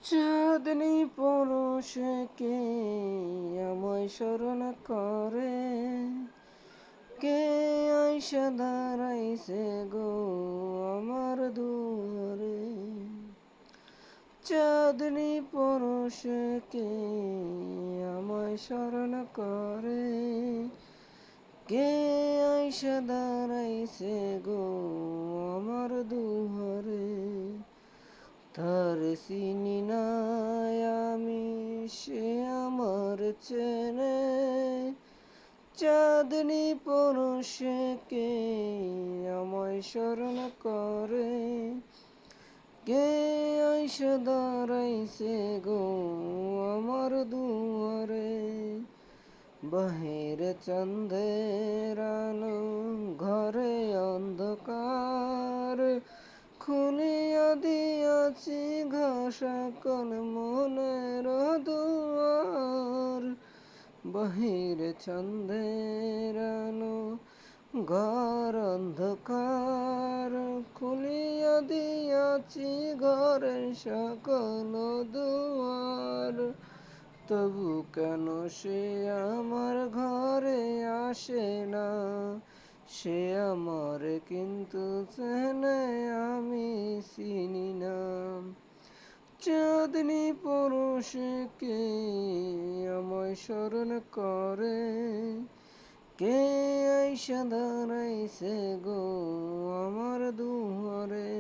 চাঁদনি পরশে কে আমায় স্মরণ করে, কে আইসা দাঁড়াইছে গো আমার দুয়ারে। চাঁদনি পরশে কে আমায় স্মরণ করে, কে আইসা দাঁড়াইছে গো আমার দুয়ারে। তার চিনি নাই আমি, সে আমার চেনে, চাঁদনি পরশে কে আমায় স্মরণ করে, কে আইসা দাঁড়াইছে গো আমার দুয়ারে। বাহিরে চাঁদের আলো, ঘরে অন্ধকার, খুলিয়া দিয়াছি ঘাসা কোন মনের দুয়ার। বাহিরে চাঁদের আলো, ঘর অন্ধকার, খুলিয়া দিয়াছি ঘরের সকল দুয়ার। তবু কেন সে আমার ঘরে আসে না, সে আমার কিন্তু চেনে আমি চিনি না। চাঁদনি পরশে কে আমায় স্মরণ করে, কে আইসা দাঁড়াইছে গো আমার দুয়ারে।